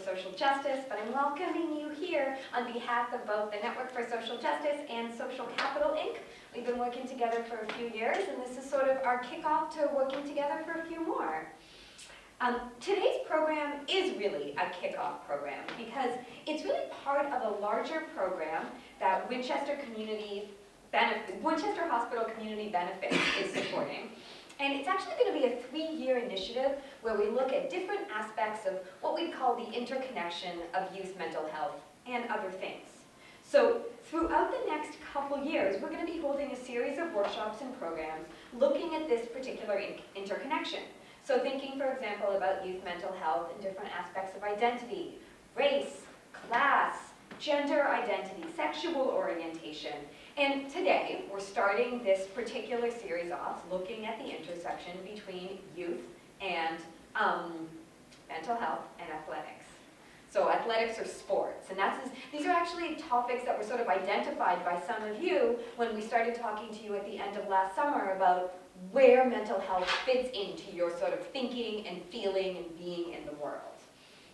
Social Justice, but I'm welcoming you here on behalf of both the Network for Social Justice and Social Capital, Inc. We've been working together for a few years, and this is sort of our kickoff to working together for a few more. Today's program is really a kickoff program because it's really part of a larger program that Winchester Hospital Community Benefits is supporting. And it's actually going to be a 3-year initiative where we look at different aspects of what we call the interconnection of youth mental health and other things. So throughout the next couple years, we're going to be holding a series of workshops and programs looking at this particular interconnection. So thinking, for example, about youth mental health and different aspects of identity, race, class, gender identity, sexual orientation. And today, we're starting this particular series off looking at the intersection between youth and mental health and athletics. So athletics or sports, and these are actually topics that were sort of identified by some of you when we started talking to you at the end of last summer about where mental health fits into your sort of thinking and feeling and being in the world.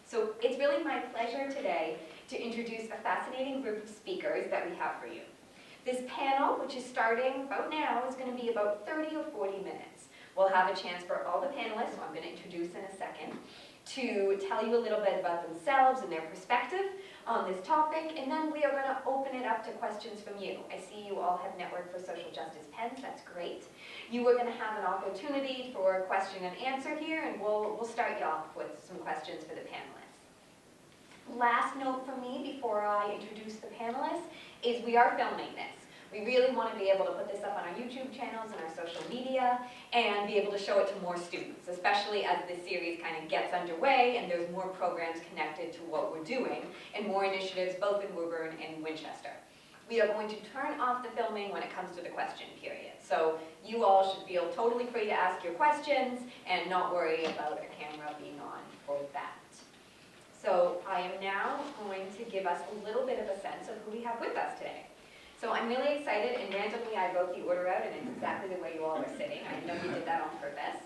So it's really my pleasure today to introduce a fascinating group of speakers that we have for you. This panel, which is starting about now, is going to be about 30 or 40 minutes. We'll have a chance for all the panelists, who I'm going to introduce in a second, to tell you a little bit about themselves and their perspective on this topic, and then we are going to open it up to questions from you. I see you all have Network for Social Justice pens, that's great. You are going to have an opportunity for question and answer here, and we'll start you off with some questions for the panelists. Last note from me before I introduce the panelists is we are filming this. We really want to be able to put this up on our YouTube channels and our social media and be able to show it to more students, especially as this series kind of gets underway and there's more programs connected to what we're doing and more initiatives both in Woburn and Winchester. We are going to turn off the filming when it comes to the question period. So you all should feel totally free to ask your questions and not worry about a camera being on for that. So I am now going to give us a little bit of a sense of who we have with us today. So I'm really excited, and randomly I wrote the order out, and it's exactly the way you all are sitting. I know you did that on purpose.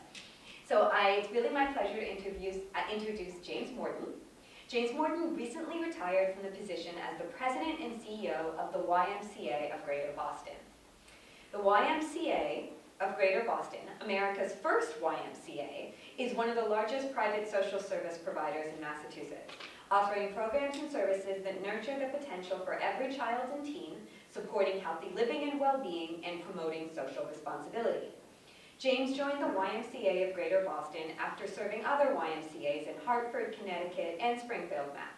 So it's really my pleasure to introduce James Morton. James Morton recently retired from the position as the President and CEO of the YMCA of Greater Boston. The YMCA of Greater Boston, America's first YMCA, is one of the largest private social service providers in Massachusetts, offering programs and services that nurture the potential for every child and teen, supporting healthy living and well-being, and promoting social responsibility. James joined the YMCA of Greater Boston after serving other YMCAs in Hartford, Connecticut, and Springfield, Mass.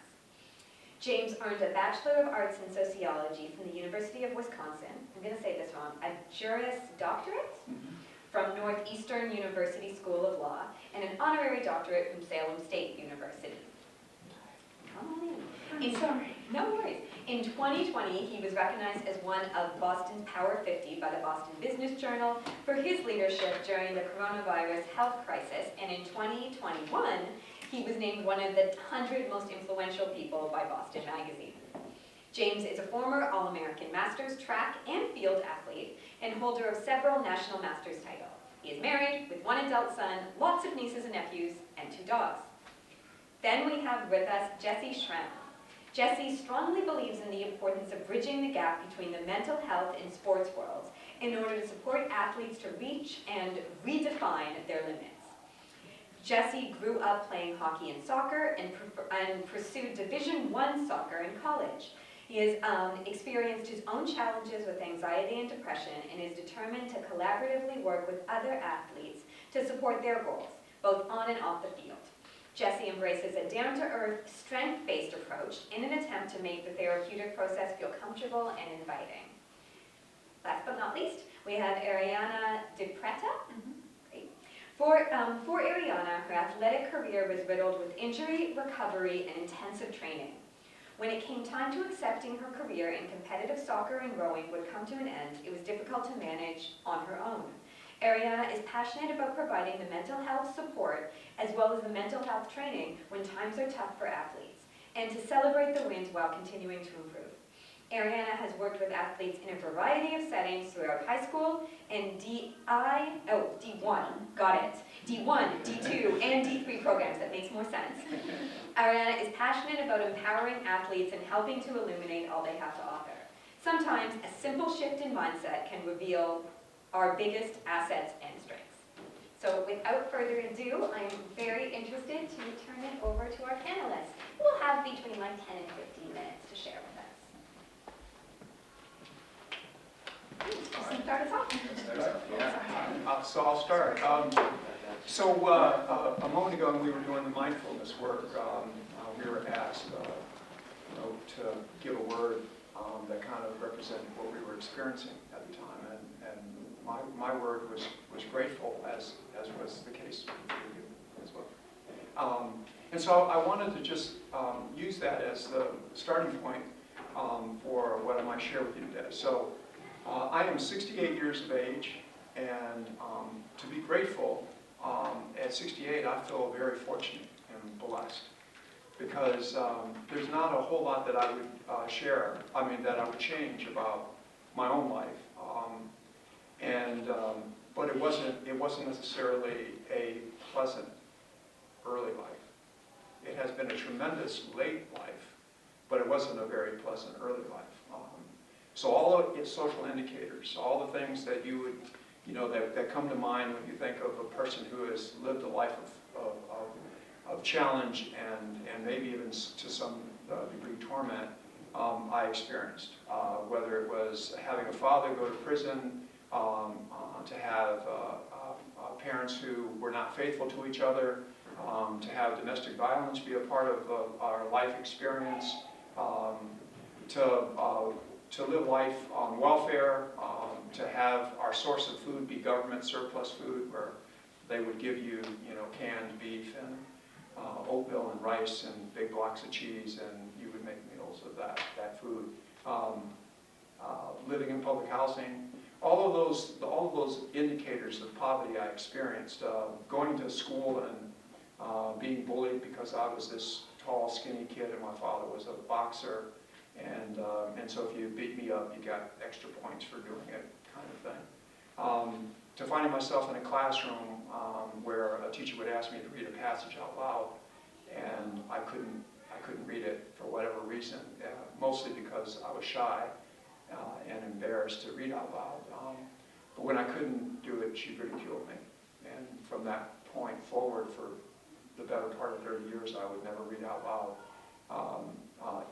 James earned a Bachelor of Arts in Sociology from the University of Wisconsin, I'm going to say this wrong, a Juris Doctorate from Northeastern University School of Law, and an honorary doctorate from Salem State University. Come on in. Sorry. No worries. In 2020, he was recognized as one of Boston's Power 50 by the Boston Business Journal for his leadership during the coronavirus health crisis, and in 2021, he was named one of the 100 most influential people by Boston Magazine. James is a former All-American Masters track and field athlete and holder of several national Masters titles. He is married with one adult son, lots of nieces and nephews, and 2 dogs. Then we have with us Jesse Schrem. Jesse strongly believes in the importance of bridging the gap between the mental health and sports worlds in order to support athletes to reach and redefine their limits. Jesse grew up playing hockey and soccer and pursued Division I soccer in college. He has experienced his own challenges with anxiety and depression and is determined to collaboratively work with other athletes to support their goals, both on and off the field. Jesse embraces a down-to-earth, strength-based approach in an attempt to make the therapeutic process feel comfortable and inviting. Last but not least, we have Ariana DiPreta. Great. For Ariana, her athletic career was riddled with injury, recovery, and intensive training. When it came time to accepting her career in competitive soccer and rowing would come to an end, it was difficult to manage on her own. Ariana is passionate about providing the mental health support as well as the mental health training when times are tough for athletes, and to celebrate the wins while continuing to improve. Ariana has worked with athletes in a variety of settings throughout high school and D1, got it, D1, D2, and D3 programs. That makes more sense. Ariana is passionate about empowering athletes and helping to illuminate all they have to offer. Sometimes a simple shift in mindset can reveal our biggest assets and strengths. So without further ado, I am very interested to turn it over to our panelists, who will have between like 10 and 15 minutes to share with us. Just start us off. So I'll start. A moment ago when we were doing the mindfulness work, we were asked to give a word that kind of represented what we were experiencing at the time, and my word was grateful, as was the case for you as well. And so I wanted to just use that as the starting point for what I might share with you today. So I am 68 years of age, and to be grateful, at 68 I feel very fortunate and blessed, because there's not a whole lot that I would that I would change about my own life. But it wasn't necessarily a pleasant early life. It has been a tremendous late life, but it wasn't a very pleasant early life. So all of its social indicators, all the things that you would, that come to mind when you think of a person who has lived a life of challenge and maybe even to some degree torment, I experienced. Whether it was having a father go to prison, to have parents who were not faithful to each other, to have domestic violence be a part of our life experience, to live life on welfare, to have our source of food be government surplus food, where they would give you, canned beef and oatmeal and rice and big blocks of cheese, and you would make meals of that food. Living in public housing, all of those indicators of poverty I experienced. Going to school and being bullied because I was this tall, skinny kid, and my father was a boxer, and so if you beat me up, you got extra points for doing it, kind of thing. To finding myself in a classroom where a teacher would ask me to read a passage out loud, and I couldn't read it for whatever reason, mostly because I was shy and embarrassed to read out loud. But when I couldn't do it, she ridiculed me. And from that point forward, for the better part of 30 years, I would never read out loud.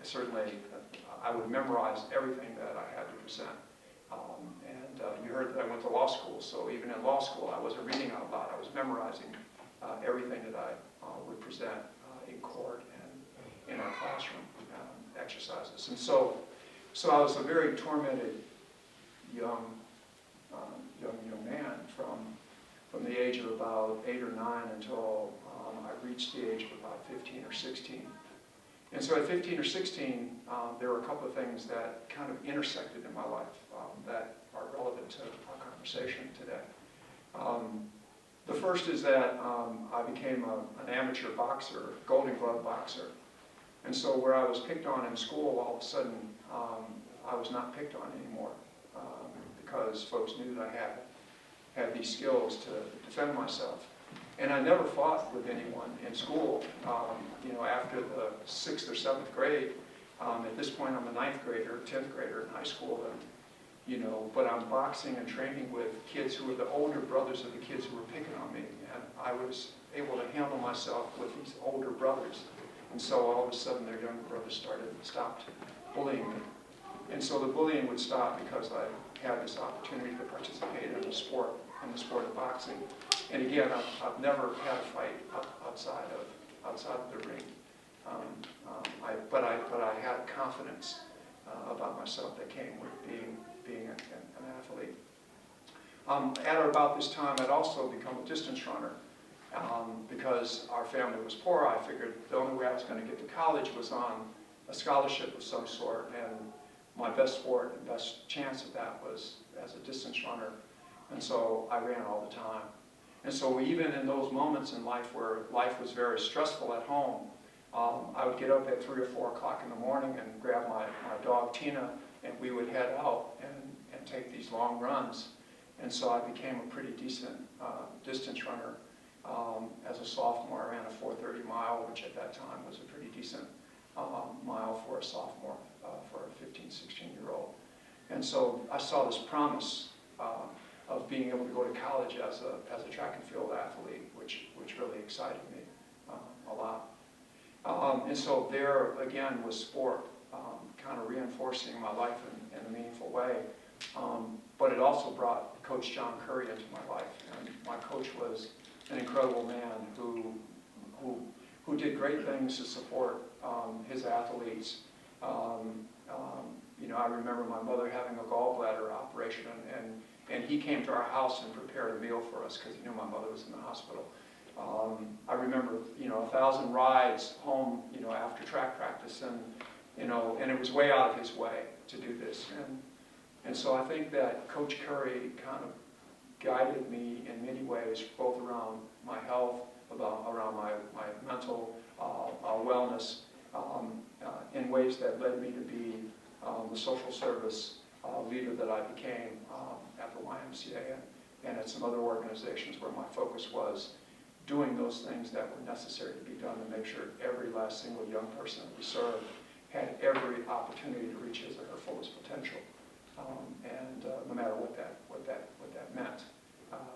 Certainly, I would memorize everything that I had to present. You heard that I went to law school, so even in law school, I wasn't reading out loud. I was memorizing everything that I would present in court and in our classroom exercises. And so I was a very tormented young man from the age of about 8 or 9 until I reached the age of about 15 or 16. And so at 15 or 16, there were a couple of things that kind of intersected in my life that are relevant to our conversation today. The first is that I became an amateur boxer, Golden Glove boxer. And so where I was picked on in school, all of a sudden, I was not picked on anymore because folks knew that I had these skills to defend myself. And I never fought with anyone in school. After the 6th or 7th grade, at this point I'm a 9th grader, 10th grader in high school, but I'm boxing and training with kids who were the older brothers of the kids who were picking on me. And I was able to handle myself with these older brothers. And so all of a sudden their younger brothers stopped bullying me. And so the bullying would stop because I had this opportunity to participate in the sport of boxing. And again, I've never had a fight outside of the ring. But I had confidence about myself that came with being an athlete. At or about this time, I'd also become a distance runner. Because our family was poor, I figured the only way I was going to get to college was on a scholarship of some sort, and my best sport and best chance at that was as a distance runner. And so I ran all the time. And so even in those moments in life where life was very stressful at home, I would get up at 3 or 4 o'clock in the morning and grab my dog Tina and we would head out and take these long runs. And so I became a pretty decent distance runner. As a sophomore, I ran a 4:30 mile, which at that time was a pretty decent mile for a sophomore, for a 15, 16-year-old. And so I saw this promise of being able to go to college as a track and field athlete, which really excited me a lot. And so there, again, was sport kind of reinforcing my life in a meaningful way. But it also brought Coach John Curry into my life. And my coach was an incredible man who did great things to support his athletes. You know, I remember my mother having a gallbladder operation, and he came to our house and prepared a meal for us because he knew my mother was in the hospital. I remember, you know, 1,000 rides home, you know, after track practice, and you know, and it was way out of his way to do this. And so I think that Coach Curry kind of guided me in many ways, both around my health, around my mental wellness, in ways that led me to be the social service leader that I became at the YMCA and at some other organizations where my focus was doing those things that were necessary to be done to make sure every last single young person that we served had every opportunity to reach his or her fullest potential. No matter what that meant,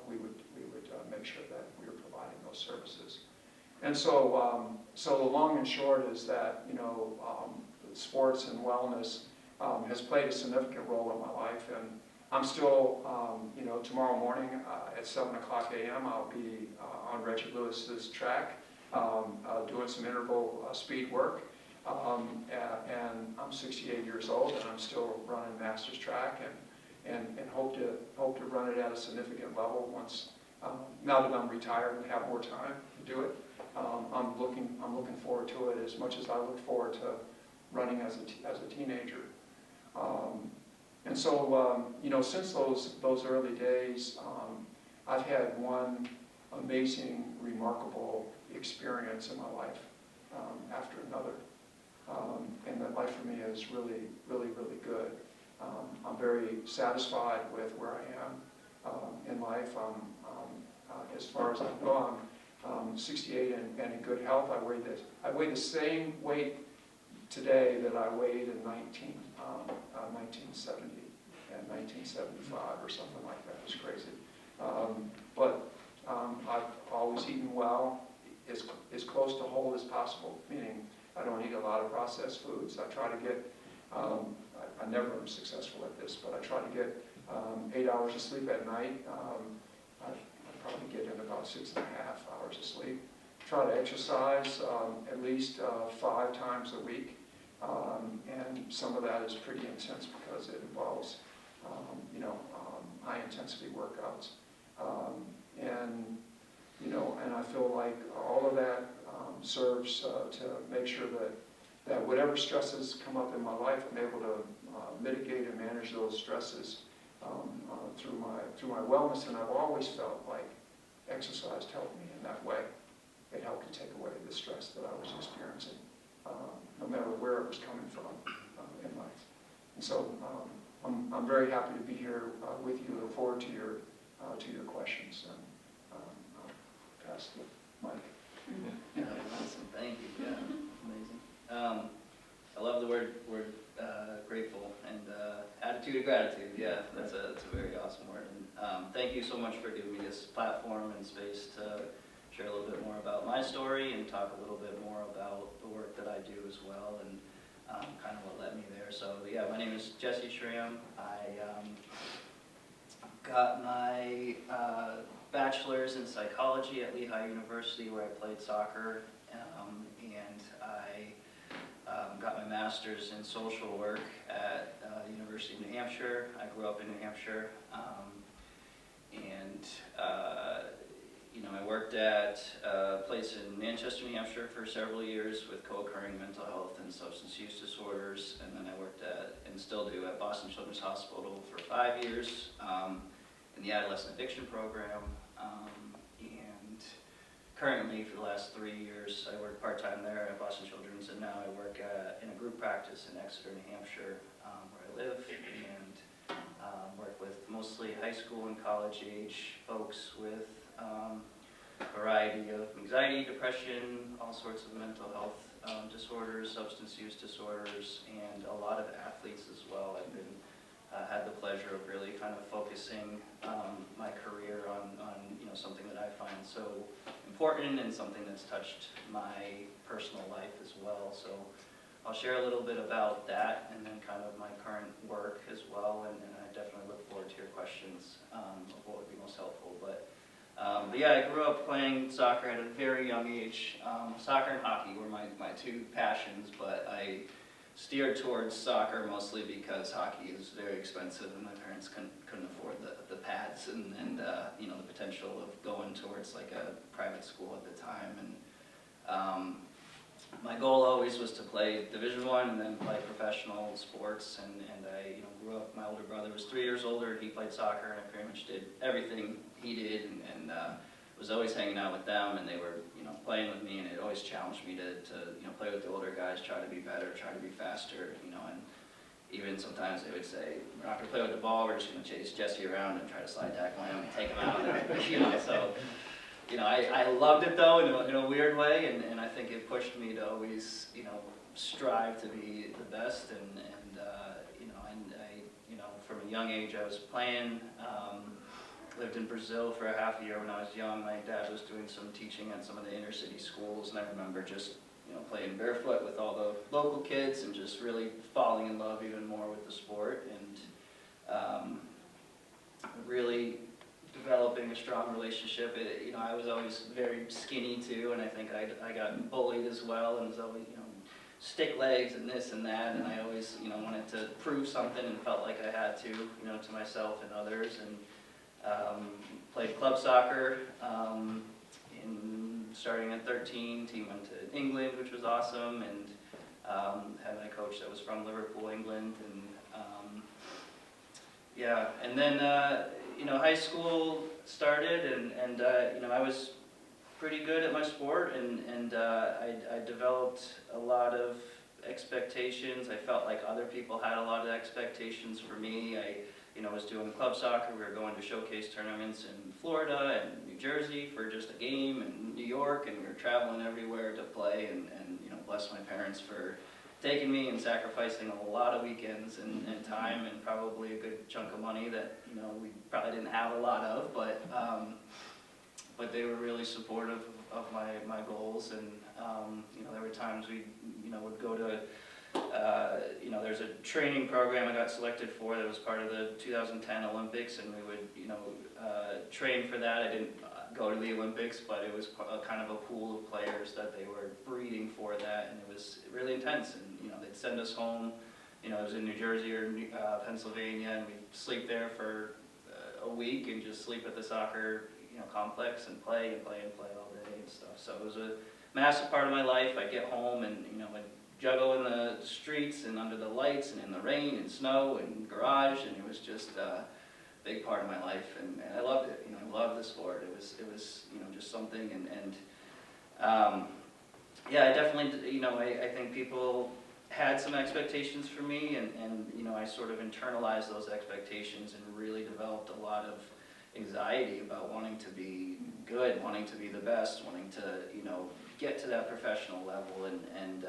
we would make sure that we were providing those services. And so, so the long and short is that, you know, sports and wellness has played a significant role in my life, and I'm still, you know, tomorrow morning at 7 o'clock a.m. I'll be on Reggie Lewis's track doing some interval speed work. And I'm 68 years old, and I'm still running Masters track, and hope to run it at a significant level once, now that I'm retired and have more time to do it. I'm looking forward to it as much as I look forward to running as a teenager. And so, you know, since those early days, I've had one amazing, remarkable experience in my life after another. And that life for me is really, really, really good. I'm very satisfied with where I am in life. As far as I know, I'm 68 and in good health. I weigh the same weight today that I weighed in 1970 and 1975 or something like that. It's crazy. But I've always eaten well, as close to whole as possible, meaning I don't eat a lot of processed foods. I try to get, I never am successful at this, but I try to get 8 hours of sleep at night. I probably get in about 6.5 hours of sleep. Try to exercise at least 5 times a week. And some of that is pretty intense because it involves, you know, high intensity workouts. And, you know, and I feel like all of that serves to make sure that whatever stresses come up in my life, I'm able to mitigate and manage those stresses through my wellness. And I've always felt like exercise helped me in that way. It helped to take away the stress that I was experiencing, no matter where it was coming from in life. And so I'm very happy to be here with you. Look forward to your questions. And I'll pass the mic. Yeah, awesome. Thank you. Yeah, amazing. I love the word grateful and attitude of gratitude. Yeah, that's a very awesome word. And thank you so much for giving me this platform and space to share a little bit more about my story and talk a little bit more about the work that I do as well, and kind of what led me there. So yeah, my name is Jesse Schramm. I got my bachelor's in psychology at Lehigh University, where I played soccer, and I got my master's in social work at the University of New Hampshire. I grew up in New Hampshire, and you know, I worked at a place in Manchester, New Hampshire for several years with co-occurring mental health and substance use disorders, and then I worked at, and still do, at Boston Children's Hospital for 5 years in the adolescent addiction program, and currently for the last 3 years I work part-time there at Boston Children's, and now I work in a group practice in Exeter, New Hampshire, where I live, and work with mostly high school and college age folks with a variety of anxiety, depression, all sorts of mental health disorders, substance use disorders, and a lot of athletes as well. I've been had the pleasure of really kind of focusing my career on something that I find so important and something that's touched my personal life as well. So I'll share a little bit about that and then kind of my current work as well, and I definitely look forward to your questions of what would be most helpful. But yeah, I grew up playing soccer at a very young age. Soccer and hockey were my two passions, but I steered towards soccer mostly because hockey is very expensive and my parents couldn't afford the pads and the potential of going towards like a private school at the time. And my goal always was to play Division I and then play professional sports, and I grew up, my older brother was 3 years older, he played soccer, and I pretty much did everything he did, and was always hanging out with them, and they were playing with me, and it always challenged me to play with the older guys, try to be better, try to be faster, and even sometimes they would say, we're not going to play with the ball, we're just going to chase Jesse around and try to slide tackle him and take him out, so I loved it though in a weird way, and I think it pushed me to always strive to be the best, and from a young age I was playing. Lived in Brazil for a half a year when I was young. My dad was doing some teaching at some of the inner city schools, and I remember just playing barefoot with all the local kids and just really falling in love even more with the sport, and really developing a strong relationship. I was always very skinny too, and I think I got bullied as well, and was always stick legs and this and that, and I always wanted to prove something and felt like I had to myself and others, and played club soccer starting at 13. Team went to England, which was awesome, and had my coach that was from Liverpool, England, and yeah. And then high school started, and I was pretty good at my sport, and I developed a lot of expectations. I felt like other people had a lot of expectations for me. I was doing club soccer. We were going to showcase tournaments in Florida and New Jersey for just a game, and New York, and we were traveling everywhere to play, and bless my parents for taking me and sacrificing a lot of weekends and time, and probably a good chunk of money that we probably didn't have a lot of, but they were really supportive of my goals, and there were times we would go to there's a training program I got selected for that was part of the 2010 Olympics, and we would train for that. I didn't go to the Olympics, but it was kind of a pool of players that they were breeding for that, and it was really intense. And they'd send us home. It was in New Jersey or Pennsylvania, and we'd sleep there for a week and just sleep at the soccer complex and play all day and stuff. So it was a massive part of my life. I'd get home and I'd juggle in the streets and under the lights and in the rain and snow and garage, and it was just a big part of my life, and I loved it. I loved the sport. It was just something, and yeah, I definitely I think people had some expectations for me, and I sort of internalized those expectations and really developed a lot of anxiety about wanting to be good, wanting to be the best, wanting to get to that professional level, and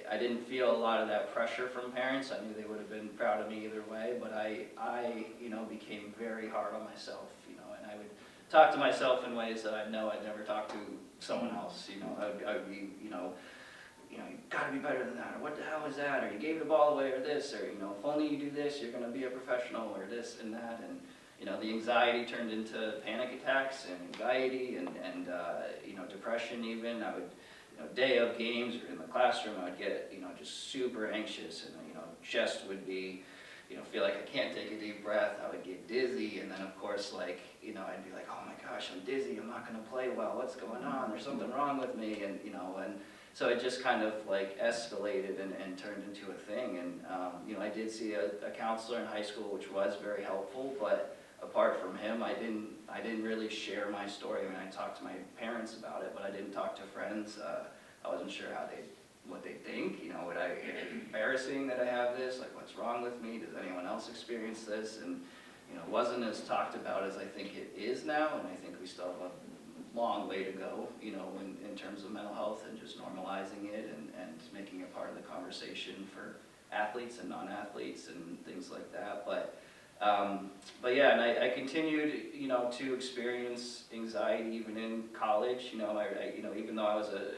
I didn't feel a lot of that pressure from parents. I knew they would have been proud of me either way, but I became very hard on myself, and I would talk to myself in ways that I know I'd never talk to someone else. I would be, you gotta be better than that, or what the hell is that, or you gave the ball away, or this, or if only you do this, you're gonna be a professional, or this and that, and the anxiety turned into panic attacks and anxiety and depression even. I would, day of games or in the classroom, I would get, just super anxious, and, chest would be, feel like I can't take a deep breath. I would get dizzy, and then of course, like, I'd be like, oh my gosh, I'm dizzy, I'm not gonna play well, what's going on? There's something wrong with me, and, and so it just kind of like escalated and turned into a thing, and, I did see a counselor in high school, which was very helpful, but apart from him, I didn't really share my story. I mean, I talked to my parents about it, but I didn't talk to friends. I wasn't sure how they'd what they think. You know, is it embarrassing that I have this? Like, what's wrong with me? Does anyone else experience this? And, you know, it wasn't as talked about as I think it is now, and I think we still have a long way to go, you know, in terms of mental health and just normalizing it and making it part of the conversation for athletes and non-athletes and things like that. But yeah, and I continued, you know, to experience anxiety even in college. You know, you know, even though I was a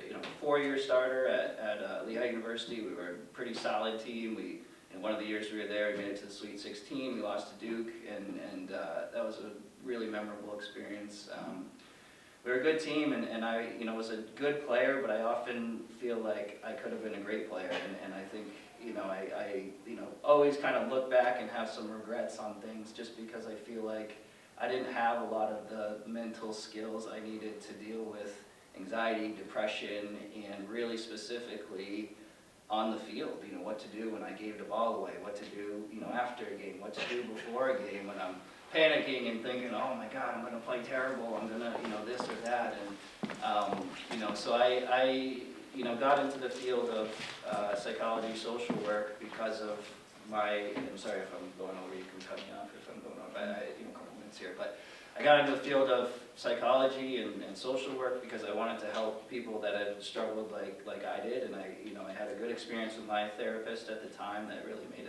4-year starter at Lehigh University, we were a pretty solid team. In one of the years we were there, we made it to the Sweet 16. We lost to Duke, and that was a really memorable experience. We were a good team, and I, you know, was a good player, but I often feel like I could have been a great player, and I think, you know, I always kind of look back and have some regrets on things just because I feel like I didn't have a lot of the mental skills I needed to deal with anxiety, depression, and really specifically on the field, you know, what to do when I gave the ball away, what to do, you know, after a game, what to do before a game when I'm panicking and thinking, oh my God, I'm going to play terrible, I'm going to, you know, this or that, and, you know, so I you know, got into the field of psychology, social work because of I'm sorry if I'm going over, you can cut me off if I'm going over, you know, a couple minutes here, but I got into the field of psychology and social work because I wanted to help people that had struggled like I did, and I had a good experience with my therapist at the time that really made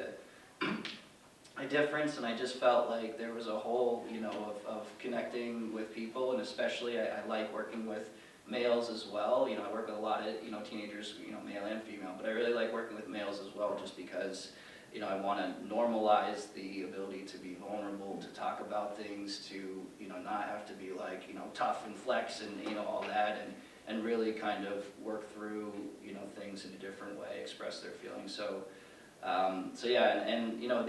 a difference, and I just felt like there was a hole, you know, of connecting with people, and especially I like working with males as well. You know, I work with a lot of, you know, teenagers, you know, male and female, but I really like working with males as well just because, you know, I want to normalize the ability to be vulnerable, to talk about things, to, you know, not have to be like, you know, tough and flex and, you know, all that, and really kind of work through, you know, things in a different way, express their feelings. So yeah, and you know,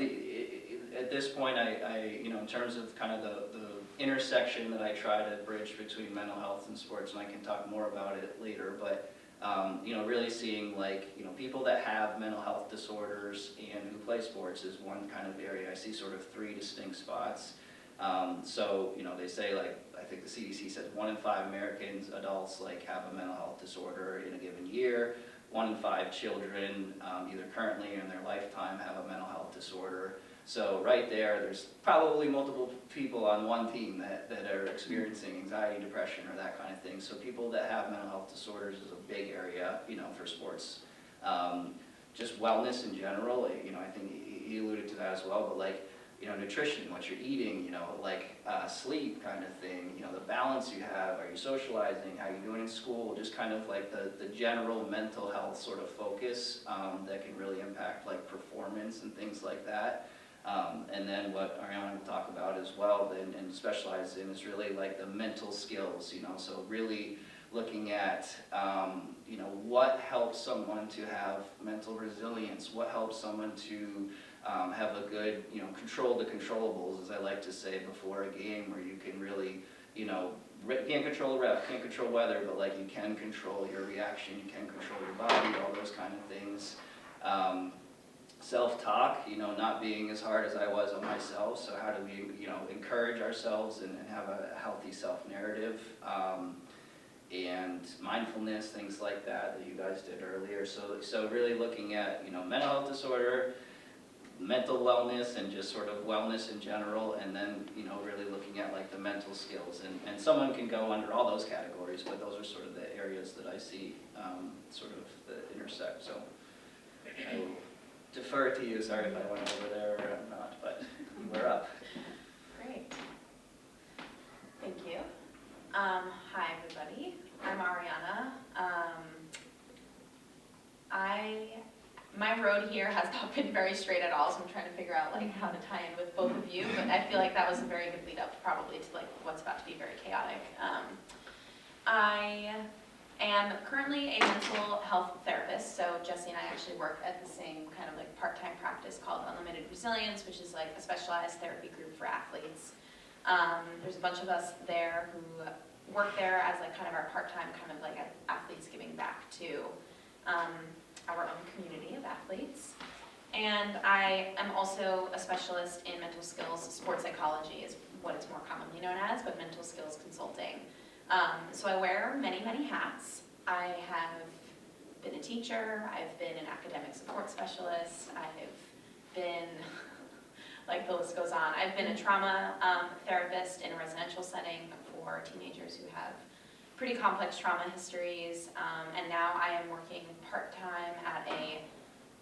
at this point, I you know, in terms of kind of the intersection that I try to bridge between mental health and sports, and I can talk more about it later, but you know, really seeing like, you know, people that have mental health disorders and who play sports is one kind of area. I see sort of 3 distinct spots. So, you know, they say, like, I think the CDC says 1 in 5 Americans, adults, like, have a mental health disorder in a given year. 1 in 5 children, either currently or in their lifetime, have a mental health disorder. So right there's probably multiple people on one team that are experiencing anxiety, depression, or that kind of thing. So people that have mental health disorders is a big area, you know, for sports. Just wellness in general, you know, I think he alluded to that as well, but like, you know, nutrition, what you're eating, you know, like sleep kind of thing, you know, the balance you have, are you socializing, how you doing in school, just kind of like the general mental health sort of focus that can really impact like performance and things like that. And then what Ariana will talk about as well and specialize in is really like the mental skills, you know, so really looking at, you know, what helps someone to have mental resilience, what helps someone to have a good, you know, control the controllables, as I like to say before a game, where you can really, you know, can't control the ref, can't control weather, but like you can control your reaction, you can control your body, all those kind of things. Self-talk, you know, not being as hard as I was on myself, so how do we, you know, encourage ourselves and have a healthy self-narrative, and mindfulness, things like that you guys did earlier. So really looking at, you know, mental health disorder, mental wellness, and just sort of wellness in general, and then, you know, really looking at like the mental skills, and someone can go under all those categories, but those are sort of the areas that I see sort of the intersect. So I will defer to you. Sorry if I went over there or not, but we're up. Great. Thank you. Hi, everybody. I'm Ariana. My road here has not been very straight at all, so I'm trying to figure out like how to tie in with both of you, but I feel like that was a very good lead up probably to like what's about to be very chaotic. I am currently a mental health therapist, so Jesse and I actually work at the same kind of like part-time practice called Unlimited Resilience, which is like a specialized therapy group for athletes. There's a bunch of us there who work there as like kind of our part-time kind of like athletes giving back to our own community of athletes. And I am also a specialist in mental skills. Sports psychology is what it's more commonly known as, but mental skills consulting. So I wear many, many hats. I have been a teacher, I've been an academic support specialist, I've been, like the list goes on. I've been a trauma therapist in a residential setting for teenagers who have pretty complex trauma histories, and now I am working part-time at a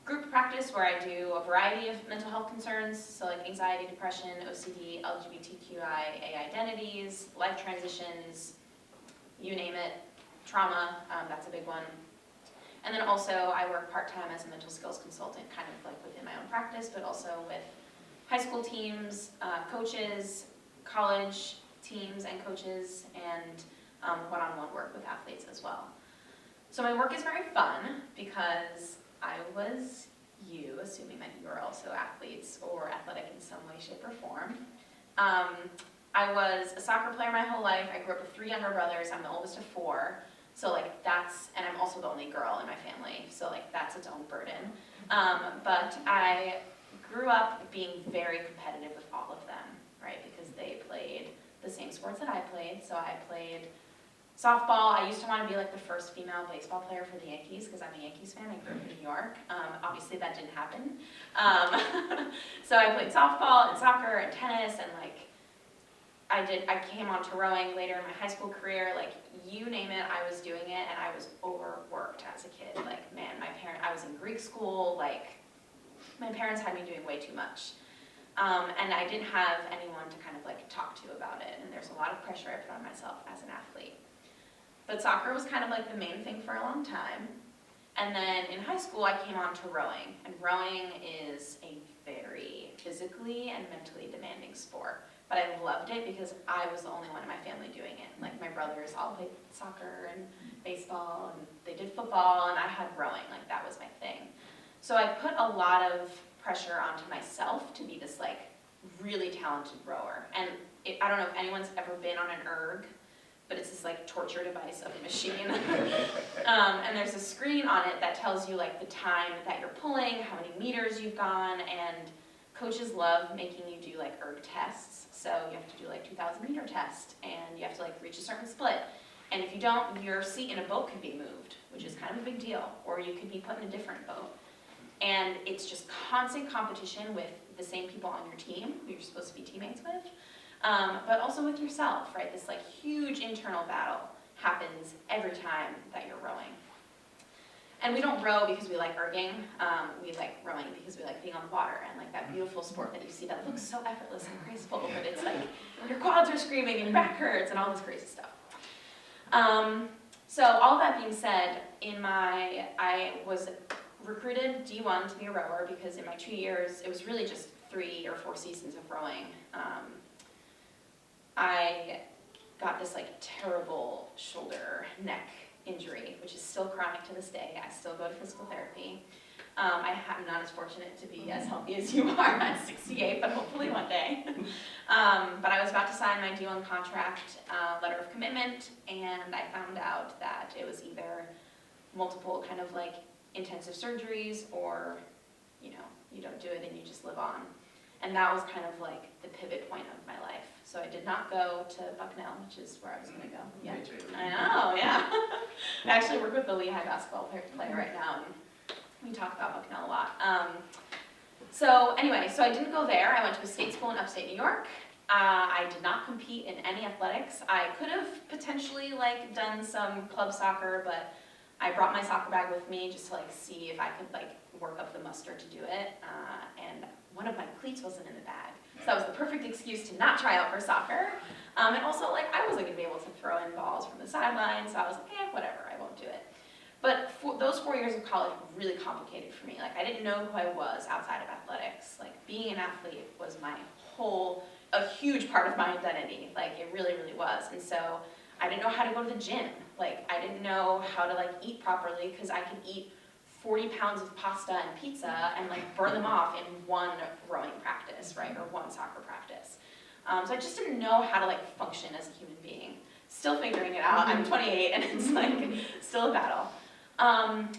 group practice where I do a variety of mental health concerns, so like anxiety, depression, OCD, LGBTQIA identities, life transitions, you name it, trauma, that's a big one. And then also I work part-time as a mental skills consultant, kind of like within my own practice, but also with high school teams, coaches, college teams and coaches, and one-on-one work with athletes as well. So my work is very fun because I was you, assuming that you are also athletes or athletic in some way, shape, or form. I was a soccer player my whole life. I grew up with 3 younger brothers. I'm the oldest of 4. So like that's, and I'm also the only girl in my family. So like that's its own burden. But I grew up being very competitive with all of them, right? Because they played the same sports that I played. So I played softball. I used to want to be like the first female baseball player for the Yankees because I'm a Yankees fan. I grew up in New York. Obviously that didn't happen. So I played softball and soccer and tennis, and like I came on to rowing later in my high school career. Like you name it, I was doing it, and I was overworked as a kid. Like man, I was in Greek school. Like my parents had me doing way too much. And I didn't have anyone to kind of like talk to about it, and there's a lot of pressure I put on myself as an athlete. But soccer was kind of like the main thing for a long time. And then in high school, I came on to rowing. And rowing is a very physically and mentally demanding sport. But I loved it because I was the only one in my family doing it. Like my brothers all played soccer and baseball, and they did football, and I had rowing. Like that was my thing. So I put a lot of pressure onto myself to be this like really talented rower. And I don't know if anyone's ever been on an erg, but it's this like torture device of a machine. And there's a screen on it that tells you like the time that you're pulling, how many meters you've gone, and coaches love making you do like erg tests. So you have to do like 2,000 meter test, and you have to like reach a certain split. And if you don't, your seat in a boat could be moved, which is kind of a big deal, or you could be put in a different boat. And it's just constant competition with the same people on your team who you're supposed to be teammates with. But also with yourself, right? This like huge internal battle happens every time that you're rowing. And we don't row because we like erging. We like rowing because we like being on the water and like that beautiful sport that you see that looks so effortless and graceful, but it's like your quads are screaming and your back hurts and all this crazy stuff. So all that being said, I was recruited D1 to be a rower because in my 2 years, it was really just 3 or 4 seasons of rowing. I got this like terrible shoulder neck injury, which is still chronic to this day. I still go to physical therapy. I'm not as fortunate to be as healthy as you are at 68, but hopefully one day. But I was about to sign my D1 contract letter of commitment, and I found out that it was either multiple kind of like intensive surgeries, or you don't do it and you just live on. And that was kind of like the pivot point of my life. So I did not go to Bucknell, which is where I was going to go. Yeah, Me too. I know, yeah. I actually work with the Lehigh basketball player right now, and we talk about Bucknell a lot. So anyway, so I didn't go there. I went to a state school in upstate New York. I did not compete in any athletics. I could have potentially like done some club soccer, but I brought my soccer bag with me just to like see if I could like work up the muster to do it. And one of my cleats wasn't in the bag. So that was the perfect excuse to not try out for soccer. And also like I wasn't gonna be able to throw in balls from the sideline, so I was like, whatever, I won't do it. But those 4 years of college were really complicated for me. Like I didn't know who I was outside of athletics. Like being an athlete was a huge part of my identity. Like it really, really was. And so I didn't know how to go to the gym. Like I didn't know how to like eat properly because I could eat 40 pounds of pasta and pizza and like burn them off in one rowing practice, right, or one soccer practice. So I just didn't know how to like function as a human being. Still figuring it out. I'm 28 and it's like still a battle.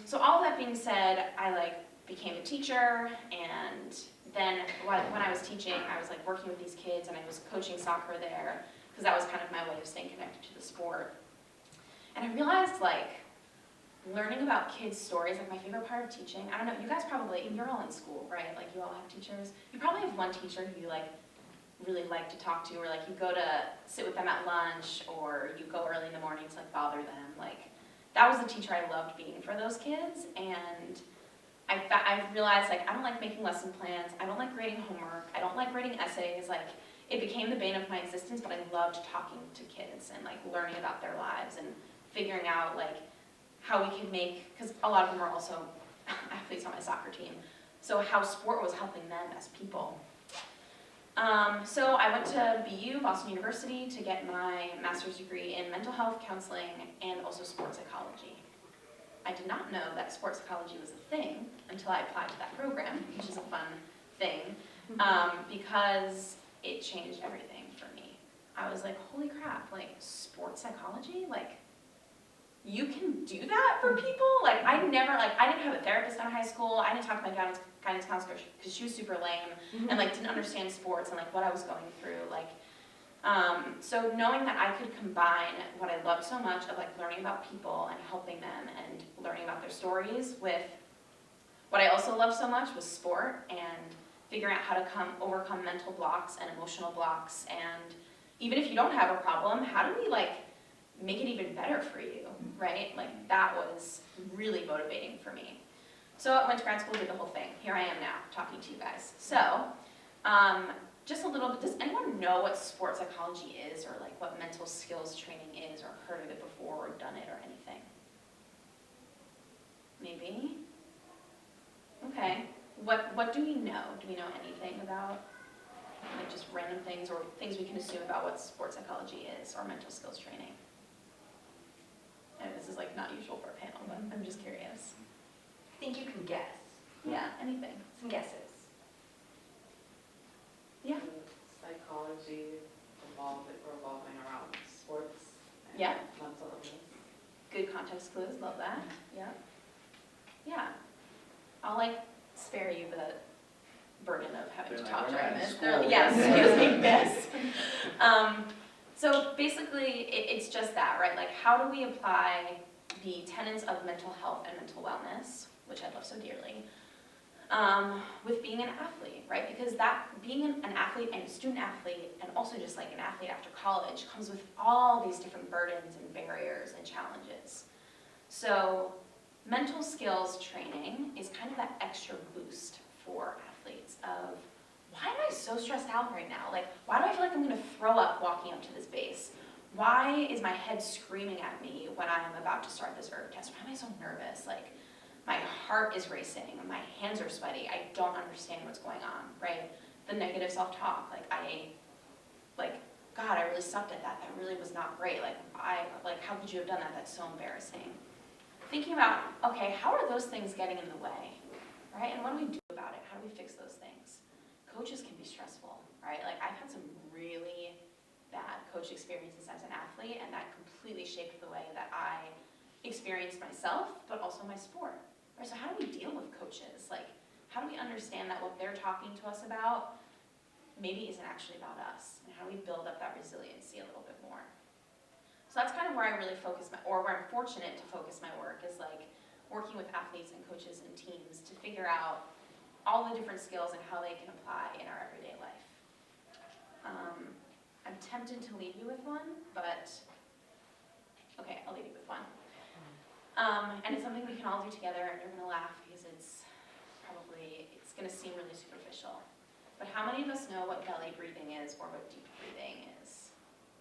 So all of that being said, I like became a teacher, and then when I was teaching, I was like working with these kids, and I was coaching soccer there because that was kind of my way of staying connected to the sport. And I realized like learning about kids' stories, like my favorite part of teaching, I don't know, you guys probably, you're all in school, right? Like you all have teachers. You probably have one teacher who you like really like to talk to, or like you go to sit with them at lunch, or you go early in the morning to like bother them. Like that was the teacher I loved being for those kids, and I realized like I don't like making lesson plans, I don't like grading homework, I don't like writing essays. Like it became the bane of my existence, but I loved talking to kids and like learning about their lives and figuring out like how we could make, because a lot of them are also athletes on my soccer team, so how sport was helping them as people. So I went to BU, Boston University, to get my master's degree in mental health counseling and also sports psychology. I did not know that sports psychology was a thing until I applied to that program, which is a fun thing, because it changed everything for me. I was like, holy crap, like sports psychology? Like, you can do that for people? Like, I didn't have a therapist in high school. I didn't talk to my guidance counselor because she was super lame and like didn't understand sports and like what I was going through. Like, so knowing that I could combine what I loved so much of like learning about people and helping them and learning about their stories with what I also loved so much was sport and figuring out how to overcome mental blocks and emotional blocks. And even if you don't have a problem, how do we like make it even better for you, right? Like that was really motivating for me. So I went to grad school, did the whole thing. Here I am now, talking to you guys. So, just a little bit, does anyone know what sports psychology is, or like what mental skills training is, or heard of it before, or done it, or anything? Maybe? Okay. What do we know? Do we know anything about like just random things, or things we can assume about what sports psychology is, or mental skills training? And this is like not usual for a panel, but I'm just curious. I think you can guess. Yeah, anything. Some guesses. Yeah. Psychology revolving around sports and Yeah. mental illness. Good context clues, love that. Yeah. Yeah. I'll like spare you the burden of having to They're talk like, during "We're not in this. school." Yes, excuse me, yes. So basically, it's just that, right? Like, how do we apply the tenets of mental health and mental wellness, which I love so dearly, with being an athlete, right? Because that being an athlete and a student athlete, and also just like an athlete after college, comes with all these different burdens and barriers and challenges. So mental skills training is kind of that extra boost for athletes of, why am I so stressed out right now? Like, why do I feel like I'm gonna throw up walking up to this base? Why is my head screaming at me when I'm about to start this ERG test? Why am I so nervous? Like, my heart is racing, my hands are sweaty, I don't understand what's going on, right? The negative self-talk, God, I really sucked at that, that really was not great, how could you have done that, that's so embarrassing. Thinking about, okay, how are those things getting in the way, right? And what do we do about it? How do we fix those things? Coaches can be stressful, right? Like, I've had some really bad coach experiences as an athlete, and that completely shaped the way that I experienced myself, but also my sport. Right, so how do we deal with coaches? Like, how do we understand that what they're talking to us about maybe isn't actually about us? And how do we build up that resiliency a little bit more? So that's kind of where I really focus where I'm fortunate to focus my work, is like working with athletes and coaches and teams to figure out all the different skills and how they can apply in our everyday life. I'm tempted to leave you with one, but okay, I'll leave you with one. And it's something we can all do together, and you're gonna laugh because it's gonna seem really superficial. But how many of us know what belly breathing is, or what deep breathing is,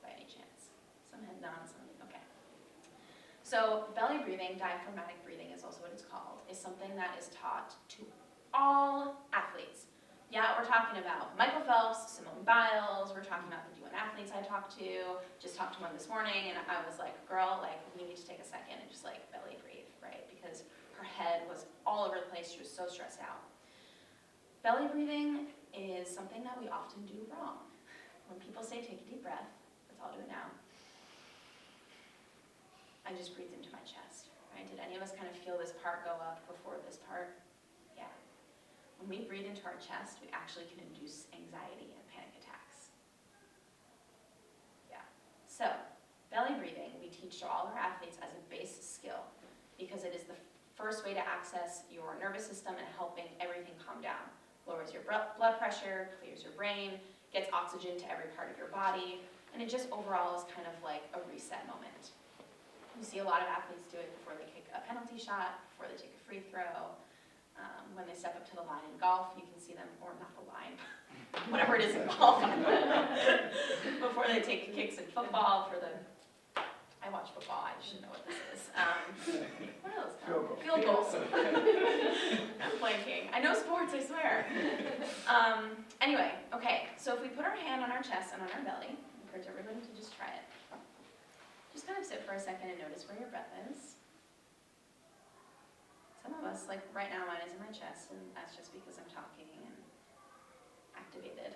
by any chance? Some head nods, okay. So belly breathing, diaphragmatic breathing is also what it's called, is something that is taught to all athletes. Yeah, we're talking about Michael Phelps, Simone Biles, we're talking about the D1 athletes I talked to, just talked to one this morning, and I was like, girl, like, we need to take a second and just like belly breathe, right? Because her head was all over the place, she was so stressed out. Belly breathing is something that we often do wrong. When people say take a deep breath, let's all do it now. I just breathed into my chest, right? Did any of us kind of feel this part go up before this part? Yeah. When we breathe into our chest, we actually can induce anxiety and panic attacks. Yeah. So, belly breathing, we teach to all our athletes as a base skill, because it is first way to access your nervous system and helping everything calm down. Lowers your blood pressure, clears your brain, gets oxygen to every part of your body, and it just overall is kind of like a reset moment. You see a lot of athletes do it before they kick a penalty shot, before they take a free throw, when they step up to the line in golf, you can see them, or not the line, whatever it is in golf, before they take kicks in football for the, I watch football, I should know what this is. What are those called? Field goals. I'm blanking. I know sports, I swear. Anyway, okay, so if we put our hand on our chest and on our belly, I encourage everybody to just try it. Just kind of sit for a second and notice where your breath is. Some of us, like right now, mine is in my chest, and that's just because I'm talking and activated.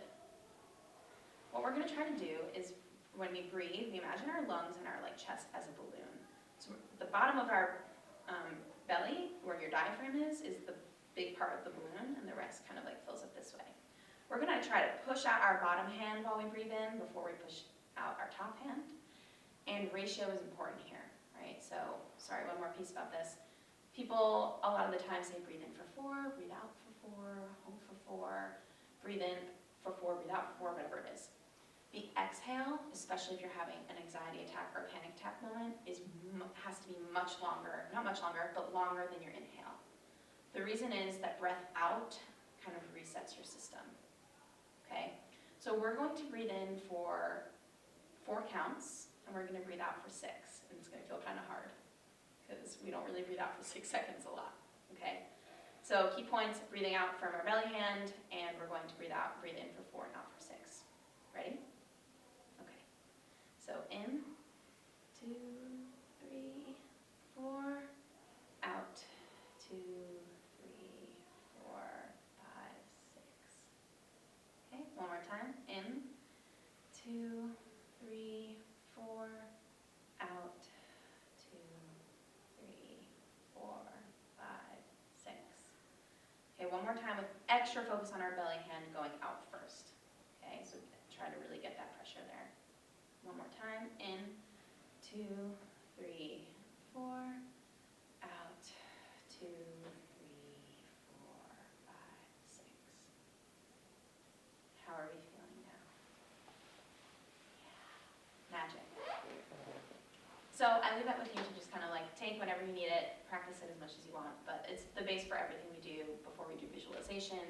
What we're going to try to do is, when we breathe, we imagine our lungs and our chest as a balloon. So the bottom of our belly, where your diaphragm is the big part of the balloon, and the rest kind of fills up this way. We're going to try to push out our bottom hand while we breathe in before we push out our top hand. And ratio is important here, right? So, sorry, one more piece about this. People, a lot of the time, say breathe in for 4, breathe out for 4, hold for 4, breathe in for 4, breathe out for 4, whatever it is. The exhale, especially if you're having an anxiety attack or a panic attack moment, has to be much longer, not much longer, but longer than your inhale. The reason is that breath out kind of resets your system, okay? So we're going to breathe in for 4 counts, and we're going to breathe out for 6, and it's going to feel kind of hard, because we don't really breathe out for 6 seconds a lot, okay? So key points, breathing out from our belly hand, and we're going to breathe in for 4 and out for 6. Ready? Okay. So in, 2, 3, 4, out, 2, 3, 4, 5, 6. Okay, one more time. In, 2, 3, 4, out, 2, 3, 4, 5, 6. Okay, one more time with extra focus on our belly hand going out first. Okay, so try to really get that pressure there. One more time. In, 2, 3, 4, out, 2, 3, 4, 5, 6. How are we feeling now? Yeah. Magic. So I leave that with you to just kind of take whenever you need it, practice it as much as you want, but it's the base for everything we do before we do visualization,